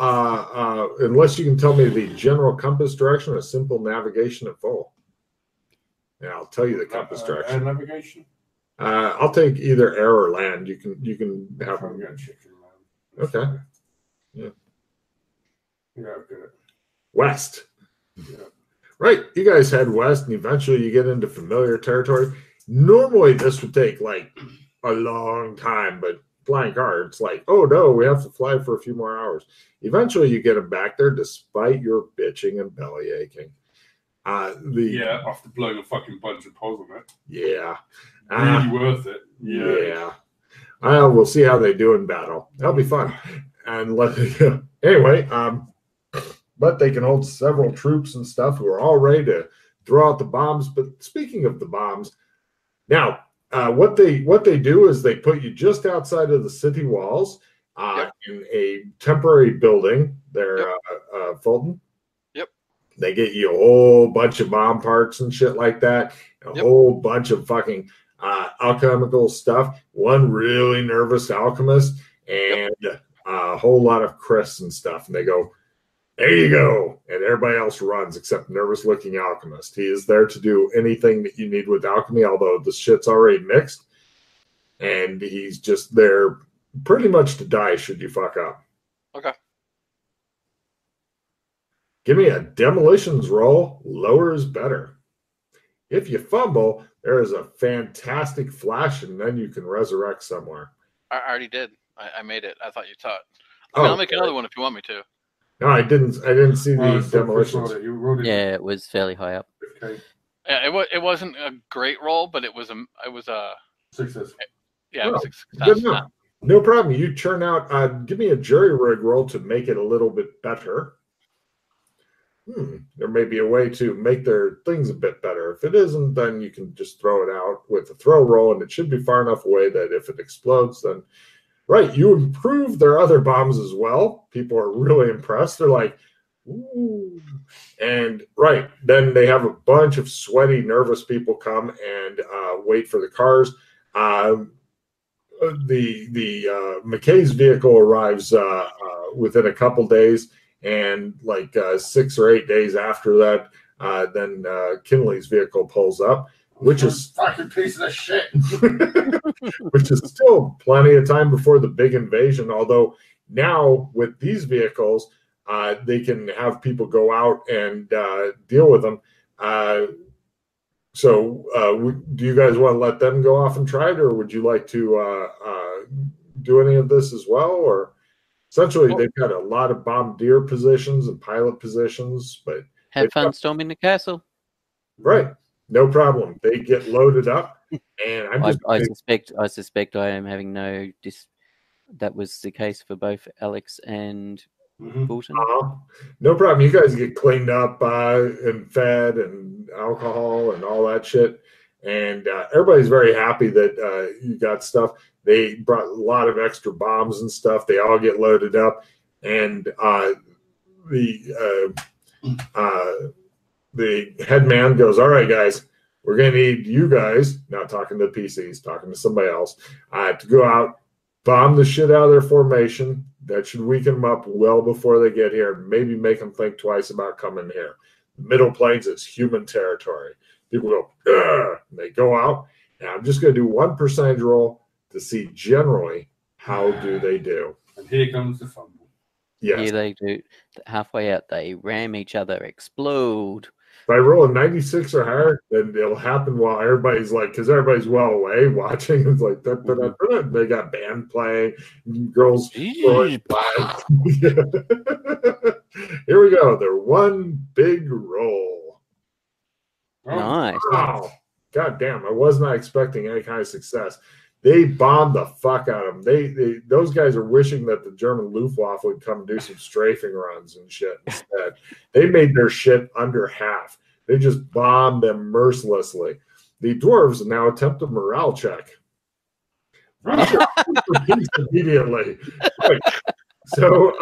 unless you can tell me the general compass direction, a simple navigation at full. Yeah, I'll tell you the compass direction. And navigation? I'll take either air or land. You can have them. Okay. Yeah. Yeah, I've got it. West. Yeah. Right. You guys head west, and eventually you get into familiar territory. Normally, this would take like a long time, but flying car, it's like, oh no, we have to fly for a few more hours. Eventually, you get them back there, despite your bitching and belly aching. After blowing a fucking bunch of holes on it. Yeah. Really worth it. Yeah. We'll see how they do in battle. That'll be fun. And anyway, but they can hold several troops and stuff who are all ready to throw out the bombs. But speaking of the bombs, now what they do is they put you just outside of the city walls in a temporary building there, Fulton. Yep. They get you a whole bunch of bomb parts and shit like that, a whole bunch of fucking alchemical stuff, one really nervous alchemist, and a whole lot of Chris and stuff. And they go, there you go. And everybody else runs except nervous looking alchemist. He is there to do anything that you need with alchemy, although the shit's already mixed. And he's just there pretty much to die should you fuck up. Okay. Give me a demolitions roll. Lower is better. If you fumble, there is a fantastic flash, and then you can resurrect somewhere. I already did. I made it. I thought you taught. I'll make another one if you want me to. No, I didn't see the demolitions. Yeah, it was fairly high up. Okay. Yeah, it wasn't a great roll, but it was a success. Yeah, it was a success. Good enough. No problem. You turn out. Give me a jury rig roll to make it a little bit better. There may be a way to make their things a bit better. If it isn't, then you can just throw it out with a throw roll, and it should be far enough away that if it explodes, then right, you improve their other bombs as well. People are really impressed. They're like, ooh. And right, then they have a bunch of sweaty, nervous people come and wait for the cars. The McKay's vehicle arrives within a couple days. And like 6 or 8 days after that, then Kinley's vehicle pulls up, which is fucking piece of shit. Which is still plenty of time before the big invasion. Although now with these vehicles, they can have people go out and deal with them. So do you guys want to let them go off and try it, or would you like to do any of this as well, or? Essentially, they've got a lot of bombardier positions and pilot positions, but have fun storming the castle. Right, no problem. They get loaded up, and I suspect I am having no. That was the case for both Alex and Fulton. No problem. You guys get cleaned up and fed and alcohol and all that shit, and everybody's very happy that you got stuff. They brought a lot of extra bombs and stuff. They all get loaded up, and the head man goes, "All right, guys, we're going to need you guys," not talking to PCs, talking to somebody else, to go out, bomb the shit out of their formation. That should weaken them up well before they get here. Maybe make them think twice about coming here. The Middle Plains is human territory. People go, ugh, and they go out. And I'm just going to do one percentage roll to see generally how do they do. And here comes the fumble. Yes. Here they do. Halfway out, they ram each other, explode. If I roll a 96 or higher, then it'll happen while everybody's like, because everybody's well away watching. It's like, da, da, da, da. They got band playing, girls throwing flags. Here we go. They're one big roll. Nice. Wow. God damn. I was not expecting any kind of success. They bombed the fuck out of them. Those guys are wishing that the German Luftwaffe would come do some strafing runs and shit instead. They made their shit under half. They just bombed them mercilessly. The dwarves now attempt a morale check. Immediately. Right. So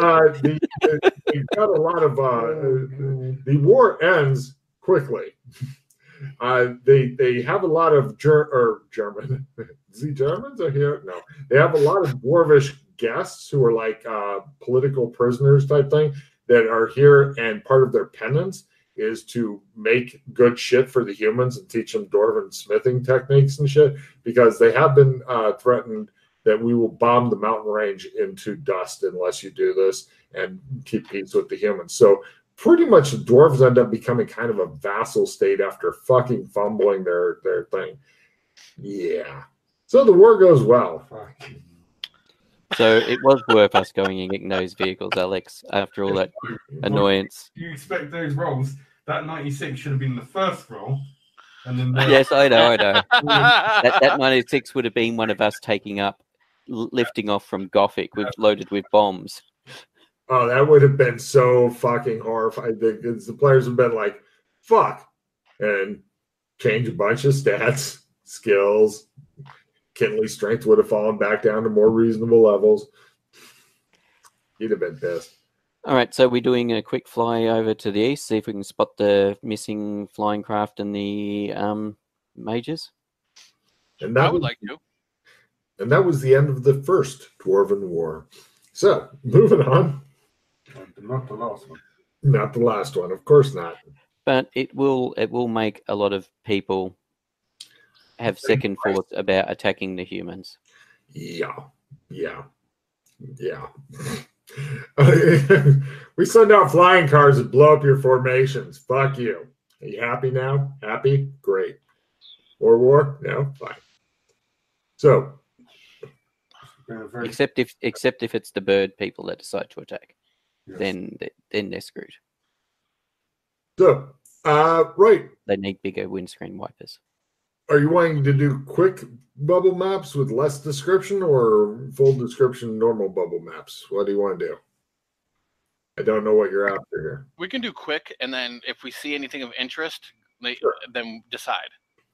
they've got a lot of the war ends quickly. They have a lot of German. The Germans are here. No, they have a lot of dwarvish guests who are like political prisoners type thing that are here, and part of their penance is to make good shit for the humans and teach them Dwarven smithing techniques and shit, because they have been threatened that we will bomb the mountain range into dust unless you do this and keep peace with the humans. So pretty much the dwarves end up becoming kind of a vassal state after fucking fumbling their thing. Yeah. So the war goes well. So it was worth us going and getting those vehicles, Alex, after all that annoyance. You expect those rolls? That 96 should have been the first roll. And then yes, I know. that 96 would have been one of us lifting off from Gothic loaded with bombs. Oh, that would have been so fucking horrifying. The players have been like, fuck, and change a bunch of stats. skills. Kinley's strength would have fallen back down to more reasonable levels. He'd have been pissed. All right, so we're doing a quick fly over to the east, see if we can spot the missing flying craft and the mages. And that I would like to. And that was the end of the first Dwarven War. So, moving on. Not the last one. Not the last one, of course not. But it will make a lot of people have second thoughts about attacking the humans. Yeah. We send out flying cars that blow up your formations. Fuck you. Are you happy now? Happy? Great. Or war? No? Fine. So, except if it's the bird people that decide to attack, yes. then they're screwed. So, right. They need bigger windscreen wipers. Are you wanting to do quick bubble maps with less description or full description normal bubble maps? What do you want to do? I don't know what you're after here. We can do quick, and then if we see anything of interest, then decide.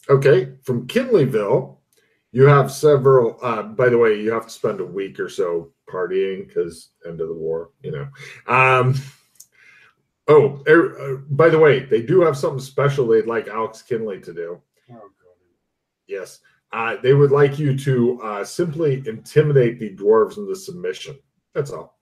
Okay. From Kinleyville, you have several. By the way, you have to spend a week or so partying because end of the war, you know. By the way, they do have something special they'd like Alex Kinley to do. Oh, God. Yes. They would like you to simply intimidate the dwarves into submission. That's all.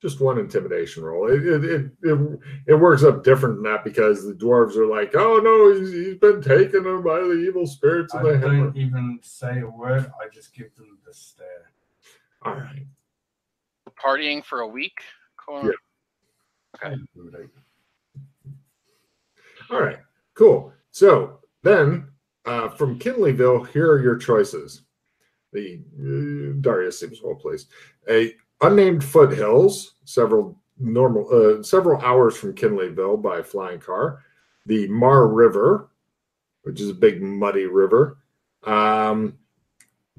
Just one intimidation roll. It works up different than that because the dwarves are like, oh no, he's been taken by the evil spirits of the hammer. I don't even say a word. I just give them the stare. All right. Partying for a week? Cool. Yeah. Okay. All right. Cool. So then, from Kinleyville, here are your choices. The Darius seems well placed. A unnamed foothills, several hours from Kinleyville by flying car. The Mar River, which is a big muddy river, toward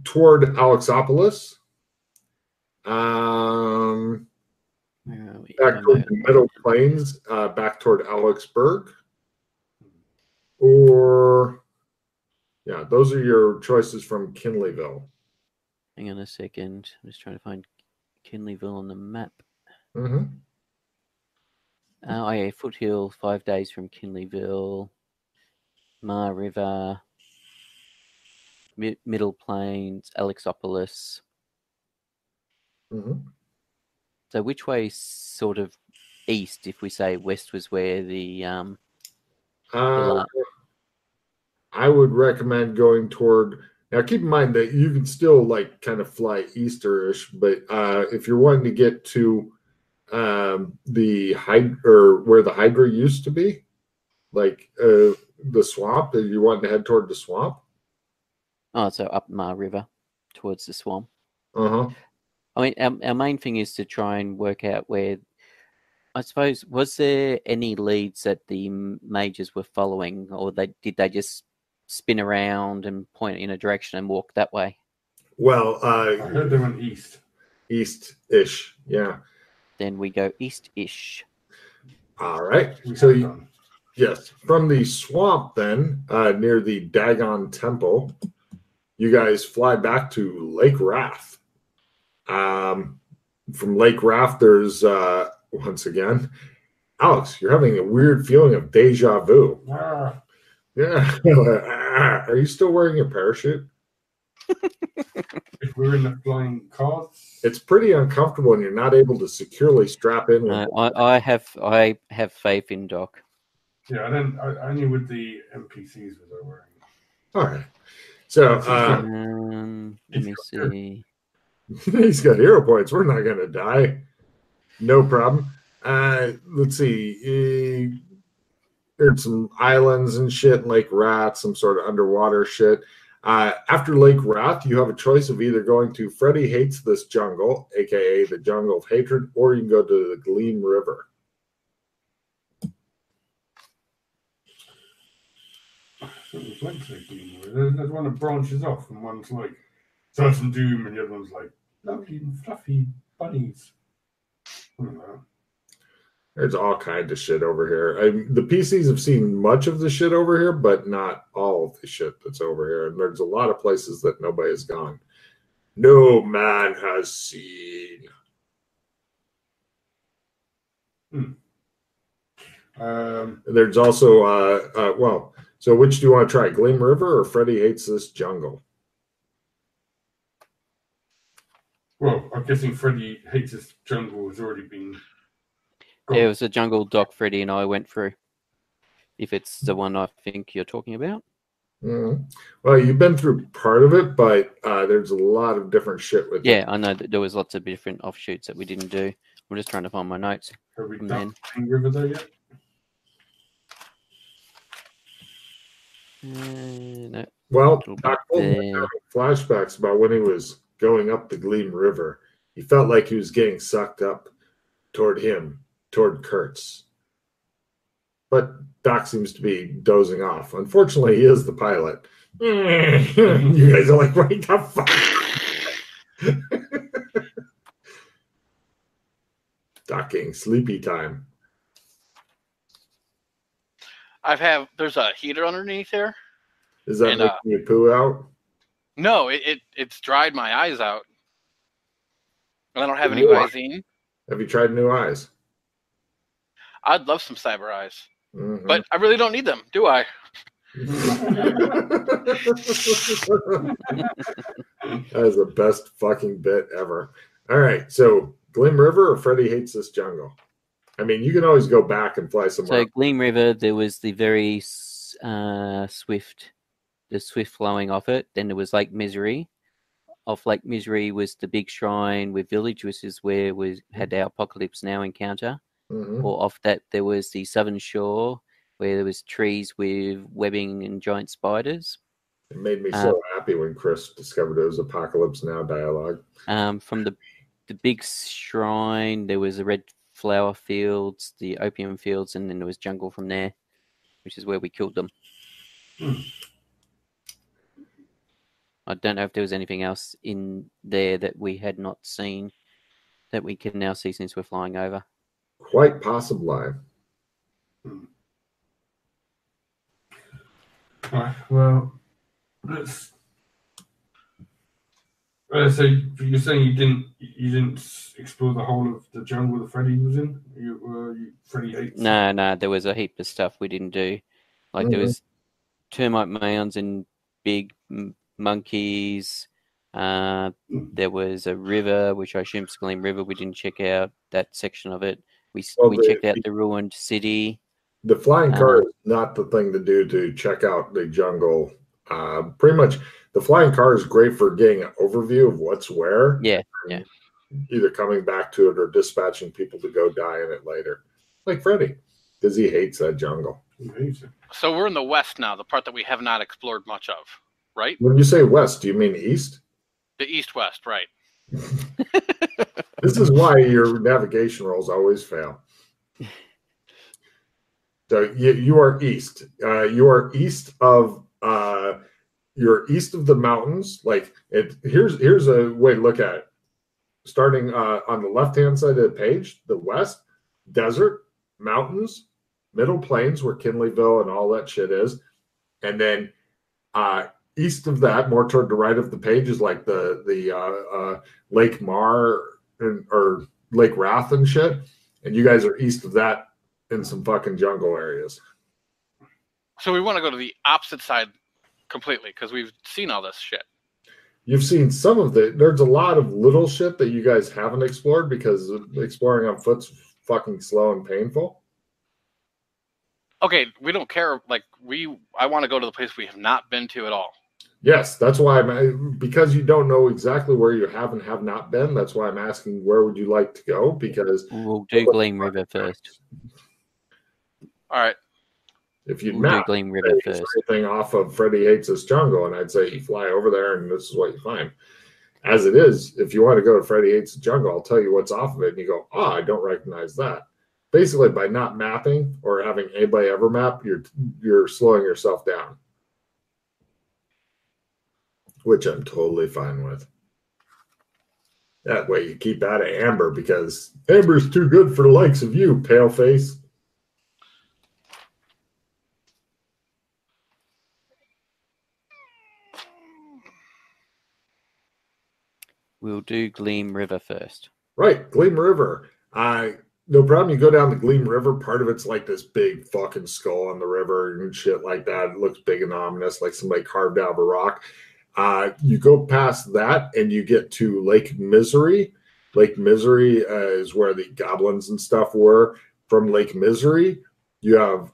Alexopolis. Back toward the Middle Plains, back toward Alexburg. Or, yeah, those are your choices from Kinleyville. Hang on a second. I'm just trying to find Kinleyville on the map. Mm-hmm. Oh, yeah, Foothill, 5 days from Kinleyville. Mar River. Middle Plains, Alexopolis. Mm-hmm. So which way is sort of east if we say west was where the I would recommend going toward. Now, keep in mind that you can still like kind of fly easterish, but if you're wanting to get to the where the Hydra used to be, like the swamp, if you want to head toward the swamp. Oh, so up Mar River towards the swamp. Uh-huh. I mean, our main thing is to try and work out where. I suppose, was there any leads that the mages were following, or did they just spin around and point in a direction and walk that way? Well, I heard they went east. East-ish, yeah. Then we go east-ish. All right. So, yes, from the swamp then, near the Dagon Temple, you guys fly back to Lake Wrath. From Lake Wrath, there's... once again, Alex, you're having a weird feeling of deja vu. Yeah. Are you still wearing your parachute? If we're in the flying cars, it's pretty uncomfortable, and you're not able to securely strap in. I have faith in Doc. Yeah, I only with the NPCs was I wearing. All right. So let me see. He's got hero points. We're not gonna die. No problem. Let's see. There's some islands and shit, Lake Wrath, some sort of underwater shit. After Lake Wrath, you have a choice of either going to Freddy Hates This Jungle, a.k.a. the Jungle of Hatred, or you can go to the Gleam River. There's one that branches off, and one's like Certain Doom, and the other one's like lovely and fluffy bunnies. There's all kinds of shit over here. The PCs have seen much of the shit over here, but not all of the shit that's over here. And there's a lot of places that nobody has gone. No man has seen. There's also, well, so which do you want to try, Gleam River or Freddy Hates This Jungle? Well, I'm guessing Freddy Hates This Jungle has already been... Yeah, it was a jungle Doc Freddy and I went through. If it's the one I think you're talking about. Mm-hmm. Well, you've been through part of it, but there's a lot of different shit with it. I know that there was lots of different offshoots that we didn't do. I'm just trying to find my notes. Have we done River though yet? No. Well, Doc having flashbacks about when he was going up the Gleam River. He felt like he was getting sucked up toward Kurtz. But Doc seems to be dozing off. Unfortunately, he is the pilot. You guys are like, wait the fuck. Doc getting sleepy time. There's a heater underneath here. Is that making you poo out? No, it's dried my eyes out. And I don't have any Visine. Have you tried new eyes? I'd love some cyber eyes. Mm-hmm. But I really don't need them, do I? That is the best fucking bit ever. All right, so Gleam River or Freddy Hates This Jungle? I mean, you can always go back and fly somewhere. So Gleam River, there was the very swift flowing off it. Then there was Lake Misery. Off Lake Misery was the big shrine with village, which is where we had our Apocalypse Now encounter. Mm-hmm. Or off that, there was the Southern Shore, where there was trees with webbing and giant spiders. It made me so happy when Chris discovered it was Apocalypse Now dialogue. From the big shrine, there was the red flower fields, the opium fields, and then there was jungle from there, which is where we killed them. I don't know if there was anything else in there that we had not seen that we can now see since we're flying over. Quite possibly. Right, well, let's. So you're saying you didn't explore the whole of the jungle that Freddy was in? Freddy hates. No, there was a heap of stuff we didn't do. Like there was termite mounds and big monkeys. There was a river, which I assume is Gleam River. We didn't check out that section of it. We checked out the ruined city. The flying car is not the thing to do to check out the jungle. Pretty much, the flying car is great for getting an overview of what's where. Yeah. Either coming back to it or dispatching people to go die in it later. Like Freddy, because he hates that jungle. So we're in the west now, the part that we have not explored much of, right? When you say west, do you mean east? The east-west, right. This is why your navigation rolls always fail. So you are east. You are east of you're east of the mountains. Like here's a way to look at it. Starting on the left-hand side of the page, the west, desert, mountains, middle plains where Kinleyville and all that shit is. And then east of that, more toward the right of the page, is like the Lake Mar or Lake Wrath and shit. And you guys are east of that in some fucking jungle areas. So we want to go to the opposite side completely because we've seen all this shit. You've seen some of there's a lot of little shit that you guys haven't explored because exploring on foot's fucking slow and painful. Okay, we don't care. Like I want to go to the place we have not been to at all. Yes, that's why because you don't know exactly where you have and have not been. That's why I'm asking where would you like to go? Because we'll do Gleam River first. All right. If you'd do Gleam River first, everything off of Freddy Hates This Jungle, and I'd say you fly over there, and this is what you find. As it is, if you want to go to Freddy Hates the Jungle, I'll tell you what's off of it, and you go, I don't recognize that. Basically, by not mapping or having anybody ever map, you're slowing yourself down, which I'm totally fine with. That way you keep out of amber, because amber's too good for the likes of you, paleface. We'll do Gleam River first. Right, Gleam River. No problem. You go down the Gleam River. Part of it's like this big fucking skull on the river and shit like that. It looks big and ominous, like somebody carved out of a rock. You go past that and you get to Lake Misery. Lake Misery is where the goblins and stuff were. From Lake Misery, you have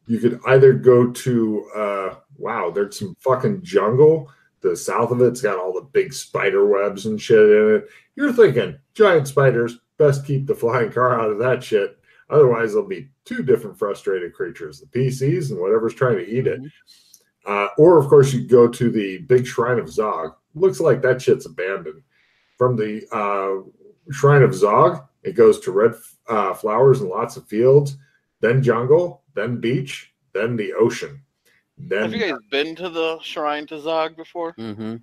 you could either go to wow, there's some fucking jungle. The south of it's got all the big spider webs and shit in it. You're thinking giant spiders, best keep the flying car out of that shit. Otherwise, there'll be two different frustrated creatures, the PCs and whatever's trying to eat it. Or, of course, you go to the big Shrine of Zog. Looks like that shit's abandoned. From the Shrine of Zog, it goes to red flowers and lots of fields, then jungle, then beach, then the ocean. Then, have you guys been to the Shrine to Zog before? Mm-hmm.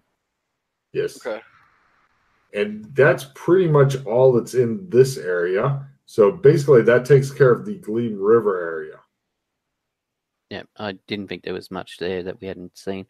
Yes. Okay. And that's pretty much all that's in this area. So basically, that takes care of the Gleam River area. Yeah, I didn't think there was much there that we hadn't seen.